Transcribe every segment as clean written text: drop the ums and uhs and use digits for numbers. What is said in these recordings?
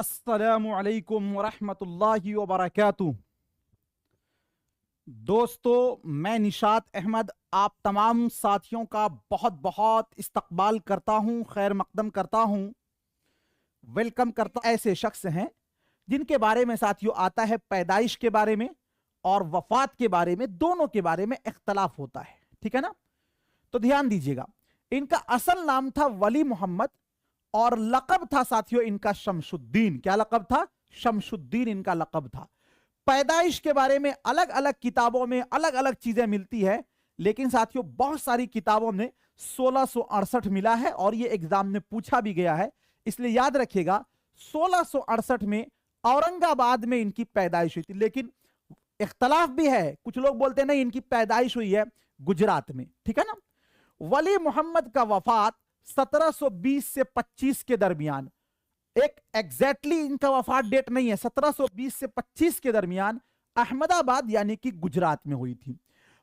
अस्सलामु अलैकुम वरहमतुल्लाहि वबरकातुहू। दोस्तों, मैं निशात अहमद आप तमाम साथियों का बहुत बहुत इस्तकबाल करता हूं, खैर मकदम करता हूं, वेलकम करता। ऐसे शख्स हैं जिनके बारे में साथियों आता है पैदाइश के बारे में और वफात के बारे में, दोनों के बारे में इख्तलाफ होता है, ठीक है ना। तो ध्यान दीजिएगा, इनका असल नाम था वली मोहम्मद और लकब था साथियों इनका शमशुद्दीन। क्या लकब था? शमशुद्दीन इनका लकब था। पैदाइश के बारे में अलग अलग किताबों में अलग अलग चीजें मिलती है, लेकिन साथियों बहुत सारी किताबों में 1668 मिला है और यह एग्जाम में पूछा भी गया है, इसलिए याद रखिएगा 1668 में औरंगाबाद में इनकी पैदाइश हुई थी। लेकिन इख्तलाफ भी है, कुछ लोग बोलते हैं नहीं इनकी पैदाइश हुई है गुजरात में, ठीक है ना। वली मोहम्मद का वफात 1720 से 25 के दरमियान, एक एग्जैक्टली इनका वफात डेट नहीं है, 1720 से 25 के दरमियान अहमदाबाद यानी कि गुजरात में हुई थी।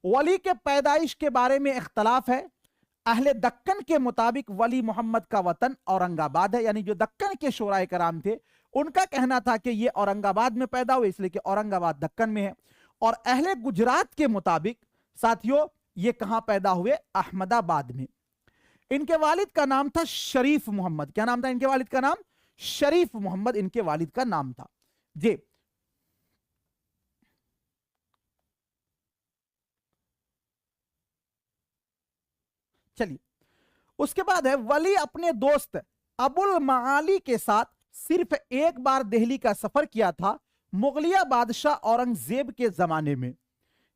वली के पैदाइश के बारे में इख्तलाफ है। अहले दक्कन के मुताबिक वली मोहम्मद का वतन औरंगाबाद है, यानी जो दक्कन के शोराए कराम थे उनका कहना था कि ये औरंगाबाद में पैदा हुए, इसलिए कि औरंगाबाद दक्कन में है। और अहले गुजरात के मुताबिक साथियों ये कहां पैदा हुए? अहमदाबाद में। इनके वालिद का नाम था शरीफ मोहम्मद। क्या नाम था इनके वालिद का? नाम शरीफ मोहम्मद इनके वालिद का नाम था जी। चलिए, उसके बाद है वली अपने दोस्त अबुल माली के साथ सिर्फ एक बार दिल्ली का सफर किया था, मुगलिया बादशाह औरंगजेब के जमाने में।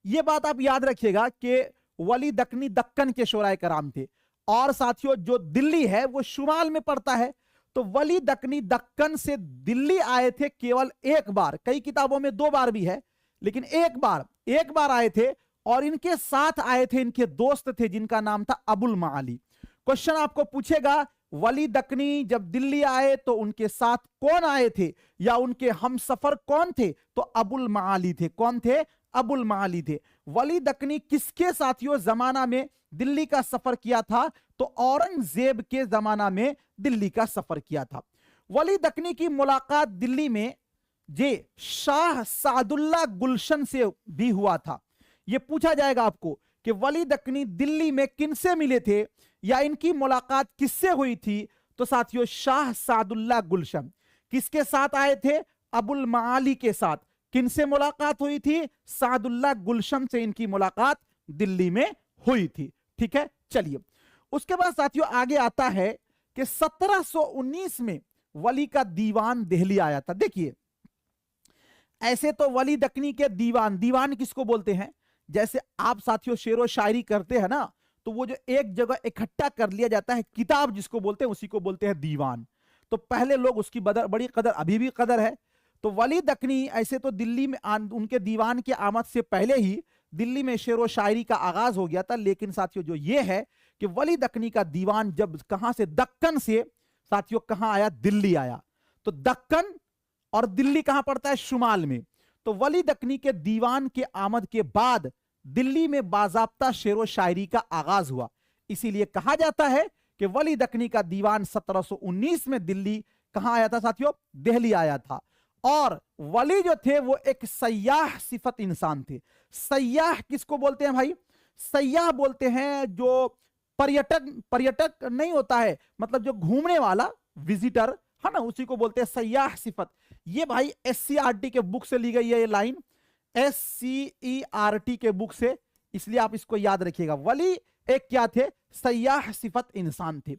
यह बात आप याद रखिएगा कि वली दक्कनी दक्कन के शोराए कराम थे और साथियों जो दिल्ली है वो शुमाल में पड़ता है, तो वली दक्कनी दक्कन से दिल्ली आए थे केवल एक बार। कई किताबों में 2 बार भी है, लेकिन एक बार आए थे और इनके साथ आए थे इनके दोस्त थे जिनका नाम था अबुल माली। क्वेश्चन आपको पूछेगा वली दक्कनी जब दिल्ली आए तो उनके साथ कौन आए थे या उनके हम सफर कौन थे? तो अबुल माली थे। कौन थे? अबुल माली थे। वली दक्कनी किसके साथियों जमाना में दिल्ली का सफर किया था? तो औरंगजेब के जमाना में दिल्ली का सफर किया था। वली दक्कनी की मुलाकात दिल्ली में जे शाह सादुल्ला गुलशन से भी हुआ था। यह पूछा जाएगा आपको कि वली दक्कनी दिल्ली में किनसे मिले थे या इनकी मुलाकात किससे हुई थी? तो साथियों शाह सादुल्ला गुलशन। किसके साथ आए थे? अबुल माली के साथ। किनसे मुलाकात हुई थी? सादुल्ला गुलशन से इनकी मुलाकात दिल्ली में हुई थी, ठीक है। चलिए, उसके बाद साथियों आगे आता है कि 1719 में वली का दीवान दिल्ली आया था। देखिए, ऐसे तो वली दक्कनी के दीवान किसको बोलते हैं? जैसे आप साथियों शेरो शायरी करते हैं ना, तो वो जो एक जगह इकट्ठा कर लिया जाता है किताब जिसको बोलते हैं, उसी को बोलते हैं दीवान। तो पहले लोग उसकी बड़ी कदर, अभी भी कदर है। तो वली दक्कनी ऐसे तो दिल्ली में उनके दीवान की आमद से पहले ही दिल्ली में शेरो शायरी का आगाज हो गया था। लेकिन साथियों जो ये है कि वली दक्कनी का दीवान जब कहां से, दक्कन से साथियों कहां आया? दिल्ली आया। तो दक्कन और दिल्ली कहां पड़ता है? शुमाल में। तो वली दक्कनी के दीवान के आमद के बाद दिल्ली में बाजाब्ता शेरो शायरी का आगाज हुआ। इसीलिए कहा जाता है कि वली दक्कनी का दीवान 1719 में दिल्ली कहां आया था साथियों? दिल्ली आया था। और वली जो थे वो एक सयाह सिफत इंसान थे। सयाह किसको बोलते हैं भाई? सयाह बोलते हैं जो पर्यटक नहीं होता है, मतलब जो घूमने वाला, विजिटर है ना, उसी को बोलते हैं सयाह सिफत। ये भाई SCERT के बुक से ली गई है ये लाइन, SCERT के बुक से, इसलिए आप इसको याद रखिएगा। वली एक क्या थे? सयाह सिफत इंसान थे।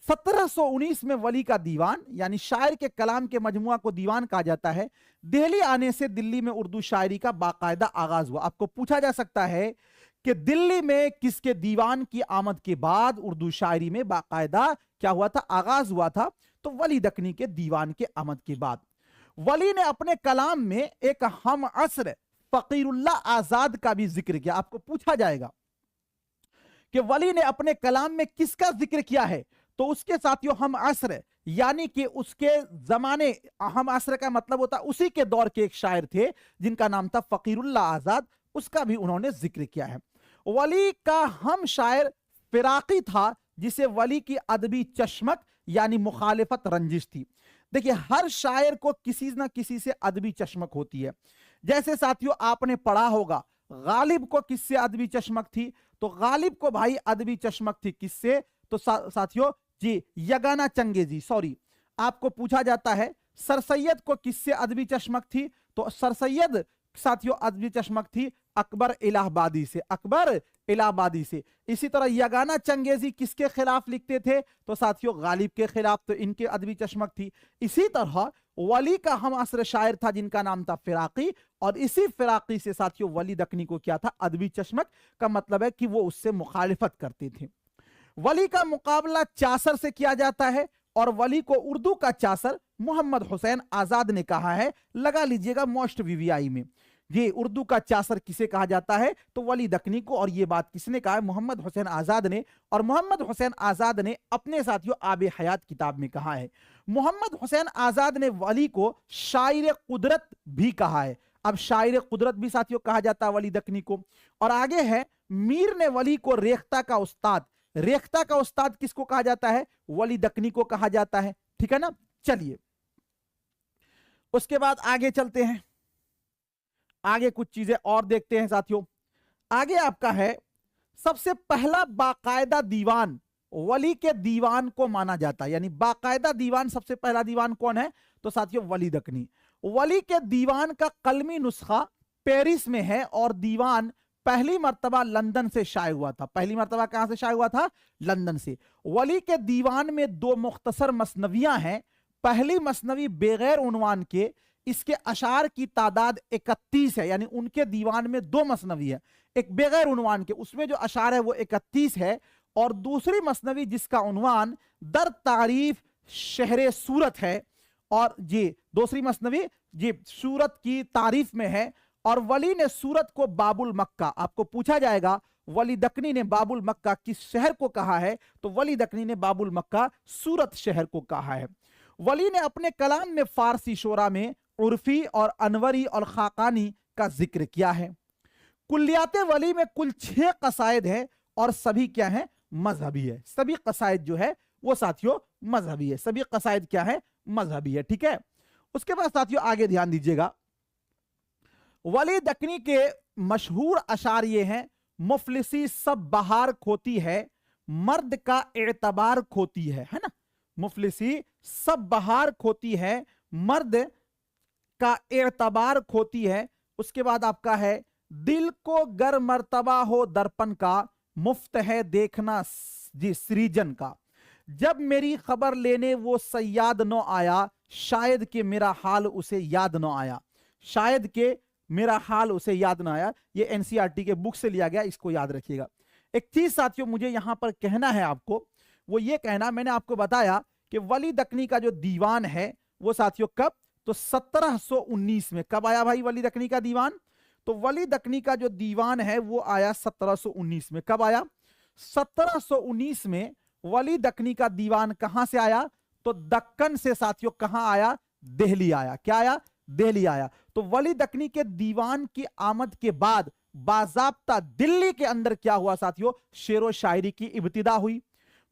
1719 में वली का दीवान, यानी शायर के कलाम के मजमुआ को दीवान कहा जाता है। दिल्ली आने से दिल्ली में उर्दू शायरी का बाकायदा आगाज हुआ। आपको पूछा जा सकता है कि दिल्ली में किसके दीवान की आमद के बाद उर्दू शायरी में बाकायदा क्या हुआ था? आगाज हुआ था। तो वली दक्कनी के दीवान के आमद के बाद वली ने अपने कलाम में एक हम असर फकीरुल्लाह आजाद का भी जिक्र किया। आपको पूछा जाएगा कि वली ने अपने कलाम में किसका जिक्र किया है? तो उसके साथियों हम असर, यानी कि उसके जमाने, हम असर का मतलब होता उसी के दौर के एक शायर थे जिनका नाम था फकीरुल्लाह आजाद, उसका भी उन्होंने जिक्र किया है। वली का हम शायर फिराकी था जिसे वली की अदबी चश्मक यानी मुखालिफत रंजिश थी। देखिए हर शायर को किसी ना किसी से अदबी चश्मक होती है। जैसे साथियों आपने पढ़ा होगा गालिब को किससे अदबी चश्मक थी, तो गालिब को भाई अदबी चश्मक थी किससे, तो साथियों जी यगाना चंगेजी, सॉरी आपको पूछा जाता है सर सैयद को किससे अदबी चश्मक थी, तो सर सैयद साथियों अदबी चश्मक थी अकबर इलाहाबादी से, अकबर इलाहाबादी से। इसी तरह यगाना चंगेजी किसके खिलाफ लिखते थे, तो साथियों गालिब के खिलाफ, तो इनके अदबी चश्मक थी। इसी तरह वली का हम असर शायर था जिनका नाम था फिराकी, और इसी फिराकी से साथियों वली दकनी को क्या था, अदबी चश्मक का मतलब है कि वो उससे मुखालिफत करते थे। वली का मुकाबला चासर से किया जाता है, और वली को उर्दू का चासर मोहम्मद हुसैन आजाद ने कहा है। लगा लीजिएगा मोस्ट वीवीआई में, ये उर्दू का चासर किसे कहा जाता है, तो वली दकनी को। और ये बात किसने कहा है, मोहम्मद हुसैन आजाद ने। और मोहम्मद हुसैन आजाद ने अपने साथियों आबे हयात किताब में कहा है। मोहम्मद हुसैन आजाद ने वली को शायर कुदरत भी कहा है। अब शायर कुदरत भी साथियों कहा जाता है वली दकनी को। और आगे है मीर ने वली को रेख्ता का उस्ताद, रेख्ता का उस्ताद किसको कहा जाता है, वली दकनी को कहा जाता है। ठीक है ना, चलिए उसके बाद आगे चलते हैं, आगे कुछ चीजें और देखते हैं साथियों। आगे आपका है सबसे पहला बाकायदा दीवान वली के दीवान को माना जाता है, यानी बाकायदा दीवान, सबसे पहला दीवान कौन है, तो साथियों वली दकनी। वली के दीवान का कलमी नुस्खा पेरिस में है, और दीवान पहली मर्तबा लंदन से शाये हुआ था। पहली मर्तबा कहां से शाये हुआ था, लंदन से। वली के दीवान में दो मुख्तसर मसनवियां हैं। पहली मसनवी बेगैर उन्वान के, इसके अशार की तादाद 31 है, यानी उनके दीवान में दो मसनवी है, एक बेगैर उन्वान के, उसमें जो अशार है वो 31 है। और दूसरी मसनवी जिसका उन्वान दर तारीफ शहर सूरत है, और जी दूसरी मसनवी जी सूरत की तारीफ में है। और वली ने सूरत को बाबुल मक्का, आपको पूछा जाएगा वली दकनी ने बाबुल मक्का किस शहर को कहा है, तो वली दकनी ने बाबुल मक्का सूरत शहर को कहा है। वली ने अपने कलाम में फारसी शोरा में उर्फी और अनवरी और खाकानी का जिक्र किया है। कुल्लियात वली में कुल 6 कसायद हैं, और सभी क्या है, मजहबी है। सभी कसायद जो है वो साथियों मजहबी है, सभी कसायद क्या है, मजहबी है। ठीक है, उसके बाद साथियों आगे ध्यान दीजिएगा, वली दकनी के मशहूर अशार ये हैं, मुफलिसी सब बहार खोती है, मर्द का एतबार खोती है ना, मुफलिसी सब बहार खोती है, मर्द का एतबार खोती है। उसके बाद आपका है दिल को गर मर्तबा हो दर्पण का, मुफ्त है देखना जी सृजन का, जब मेरी खबर लेने वो सयाद न आया, शायद के मेरा हाल उसे याद न आया, शायद के मेरा हाल उसे याद ना आया। ये एनसीईआरटी के बुक से लिया गया, इसको याद रखिएगा। एक चीज साथियों मुझे यहां पर कहना है आपको, वो ये कहना, मैंने आपको बताया कि वली दकनी का जो दीवान है वो साथियों कब, तो 1719 में। कब आया भाई वली दकनी का दीवान, तो वली दकनी का जो दीवान है वो आया 1719 में। कब आया, 1719 में वली दकनी का दीवान कहां से आया, तो दक्कन से साथियों। कहां आया, दिल्ली आया। क्या आया, दिल्ली आया। तो वली दकनी के दीवान की आमद के बाद बाज़ाब्ता दिल्ली के अंदर क्या हुआ साथियों, शेरो शायरी की इब्तिदा हुई।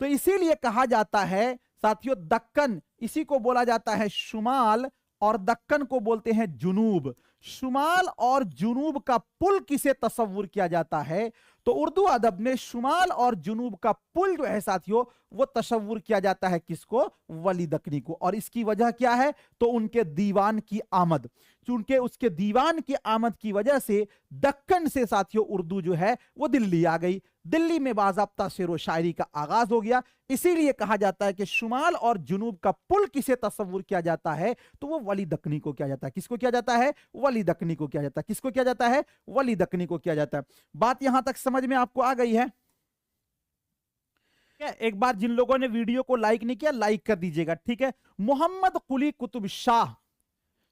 तो इसीलिए कहा जाता है साथियों दक्कन, इसी को बोला जाता है शुमाल, और दक्कन को बोलते हैं जुनूब। शुमाल और जुनूब का पुल किसे तस्वुर किया जाता है, तो उर्दू अदब में शुमाल और जुनूब का पुल जो है साथियों वो तस्वुर किया जाता है किसको, वली दकनी को। और इसकी वजह क्या है, तो उनके दीवान की आमद, चूंकि उसके दीवान की आमद की वजह से दक्कन से साथियों उर्दू जो है वो दिल्ली आ गई, दिल्ली में बाज़ाब्ता शेरो शायरी का आगाज हो गया। इसीलिए कहा जाता है कि शुमाल और जुनूब का पुल किसे तस्वुर किया जाता है, तो वो वली दकनी को किया जाता है। किसको किया जाता है, वली दकनी को किया जाता है। किसको किया जाता है, वली दकनी को किया जाता है। बात यहां तक समझ में आपको आ गई है। एक बार जिन लोगों ने वीडियो को लाइक नहीं किया लाइक कर दीजिएगा, ठीक है। मोहम्मद कुली कुतुब शाह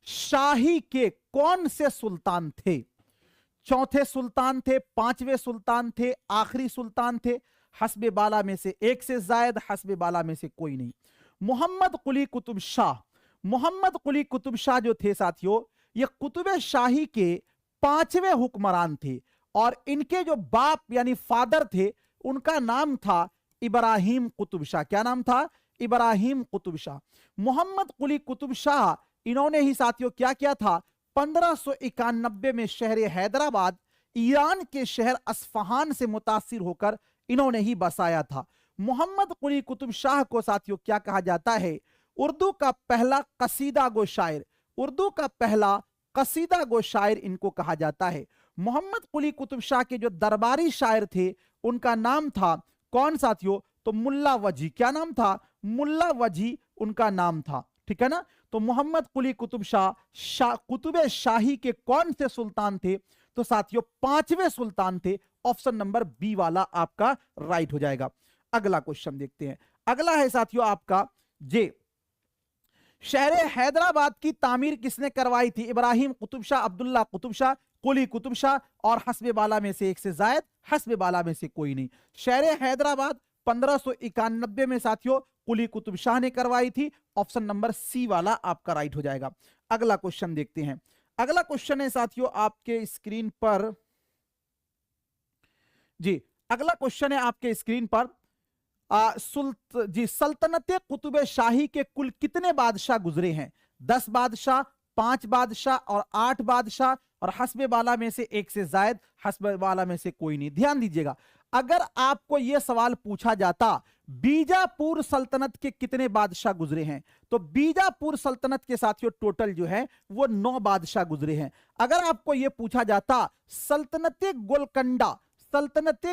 शाही के कौन से सुल्तान थे, चौथे सुल्तान थे, पांचवें सुल्तान थे, आखिरी सुल्तान थे, हस्बे बाला में से एक से जायद, हस्बे बाला में से कोई नहीं। मोहम्मद कुली कुतुब शाह, मोहम्मद कुली कुतुब शाह जो थे साथियों ये कुतुब शाही के 5वें हुक्मरान थे, और इनके जो बाप यानी फादर थे उनका नाम था इब्राहिम कुतुब शाह। क्या नाम था, इब्राहिम कुतुब शाह। मोहम्मद कुली कुतुब शाह, इन्होंने ही साथियों क्या किया था, 1591 में शहर हैदराबाद ईरान के शहर अस्फहान से मुतासिर होकर इन्होंने ही बसाया था। मोहम्मद कुली कुतुब शाह को साथियों क्या कहा जाता है, उर्दू का पहला कसीदा गो शायर, उर्दू का पहला कसीदा गो शायर इनको कहा जाता है। मोहम्मद कुली कुतुब शाह के जो दरबारी शायर थे उनका नाम था कौन साथियों, तो मुल्ला वजी। क्या नाम था, मुल्ला वजी उनका नाम था, ठीक है ना। तो मोहम्मद कुली कुतुब शाह कुतुब शाही के कौन से सुल्तान थे, तो साथियों 5वें सुल्तान थे। ऑप्शन नंबर बी वाला आपका राइट हो जाएगा। अगला क्वेश्चन देखते हैं। अगला है साथियों आपका जे, शहर हैदराबाद की तामीर किसने करवाई थी, इब्राहिम कुतुब शाह, अब्दुल्ला कुतुब शाह, कुली कुतुब शाह और हस्बे बाला में से एक से जायद, हस्बे बाला में से कोई नहीं। शहर हैदराबाद 1591 में साथियों कुली कुतुब शाह ने करवाई थी। ऑप्शन नंबर सी वाला आपका राइट हो जाएगा। अगला क्वेश्चन देखते हैं। अगला क्वेश्चन है साथियों आपके स्क्रीन पर, जी अगला क्वेश्चन है आपके स्क्रीन पर, सल्तनत कुतुब शाही के कुल कितने बादशाह गुजरे हैं, 10 बादशाह, 5 बादशाह और 8 बादशाह और हस्बे बाला में से एक से जायद, हस्बे बाला में से कोई नहीं। ध्यान दीजिएगा, अगर आपको यह सवाल पूछा जाता बीजापुर सल्तनत के कितने बादशाह गुजरे हैं, तो बीजापुर सल्तनत के साथियों टोटल जो है वो 9 बादशाह गुजरे हैं। अगर आपको यह पूछा जाता सल्तनत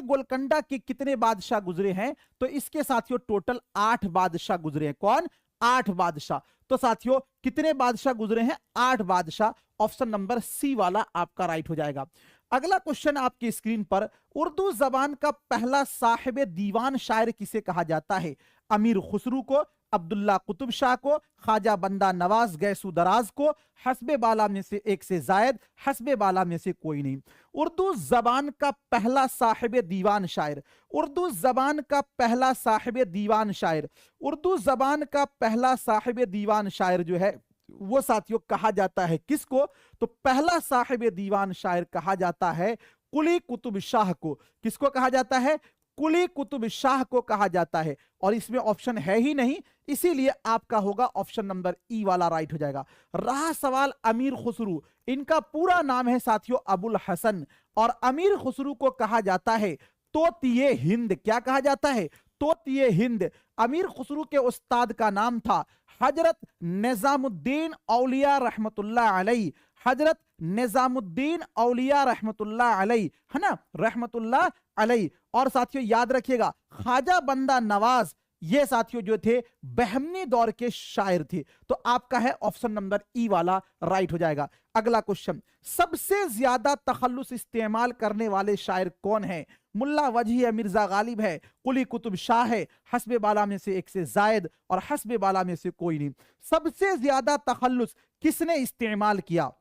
गोलकंडा के कितने बादशाह गुजरे हैं, तो इसके साथियों टोटल 8 बादशाह गुजरे हैं। कौन, 8 बादशाह। तो साथियों कितने बादशाह गुजरे हैं, 8 बादशाह। ऑप्शन नंबर सी वाला आपका राइट हो जाएगा। अगला क्वेश्चन आपकी स्क्रीन पर, उर्दू जबान का पहला साहिब दीवान शायर किसे कहा जाता है, अमीर खुसरू को, अब्दुल्ला कुतुब शाह को, ख्वाजा बंदा नवाज गैसू दराज को, हस्बे बाला में से एक से जायद, हस्बे बाला में से कोई नहीं। उर्दू जबान का पहला साहिब दीवान शायर, उर्दू जबान का पहला साहिब दीवान शायर, उर्दू जबान का पहला साहिब दीवान शायर जो है वो साथियों कहा जाता है किसको, तो पहला साहिब दीवान शायर कहा जाता है कुली कुतुब शाह को। किसको कहा जाता है, कुली कुतुब शाह को कहा जाता है। और इसमें ऑप्शन है ही नहीं, इसीलिए आपका होगा ऑप्शन नंबर ई वाला राइट हो जाएगा। रहा सवाल अमीर खुसरू, इनका पूरा नाम है साथियों अबुल हसन, और अमीर खुसरू को कहा जाता है तोतिए हिंद। क्या कहा जाता है, तोतिए हिंद। अमीर खुसरू के उस्ताद का नाम था हजरत निजामुद्दीन औलिया रहमतुल्लाह अलैह, हजरत निजामुद्दीन औलिया रहमतुल्लाह अलैह, है ना, रहमतुल्लाह अलैह। और साथियों याद रखिएगा ख्वाजा बंदा नवाज ये साथियों जो थे बहमनी दौर के शायर थे। तो आपका है ऑप्शन नंबर ई वाला राइट हो जाएगा। अगला क्वेश्चन, सबसे ज्यादा तखल्लुस इस्तेमाल करने वाले शायर कौन है, मुल्ला वजी है, मिर्जा गालिब है, कुली कुतुब शाह है, हस्बे बाला में से एक से जायद और हस्बे बाला में से कोई नहीं। सबसे ज्यादा तखल्लुस किसने इस्तेमाल किया,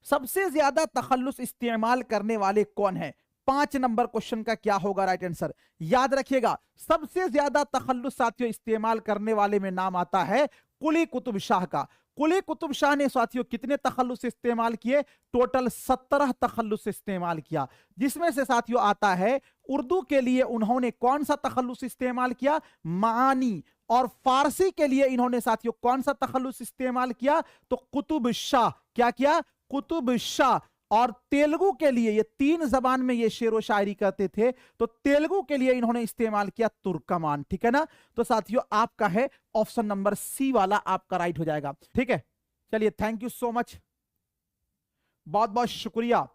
सबसे ज्यादा तखल्लुस इस्तेमाल करने वाले कौन है, 5 नंबर क्वेश्चन का क्या होगा राइट आंसर। याद रखिएगा सबसे ज्यादा तखल्लुस साथियों इस्तेमाल करने वाले में नाम आता है कुली कुतुब शाह का। कुली कुतुब शाह ने साथियों कितने तखल्लुस इस्तेमाल किए, टोटल 17 तखल्लुस इस्तेमाल किया, जिसमें से साथियों आता है उर्दू के लिए उन्होंने कौन सा तखल्लुस इस्तेमाल किया, मानी। और फारसी के लिए इन्होंने साथियों कौन सा तखल्लुस इस्तेमाल किया, तो कुतुब शाह। क्या किया, कुतुब शाह। और तेलुगु के लिए, ये 3 जबान में ये शेर व शायरी करते थे, तो तेलुगु के लिए इन्होंने इस्तेमाल किया तुर्कमान। ठीक है ना, तो साथियों आपका है ऑप्शन नंबर सी वाला आपका राइट हो जाएगा। ठीक है, चलिए थैंक यू सो मच, बहुत बहुत शुक्रिया।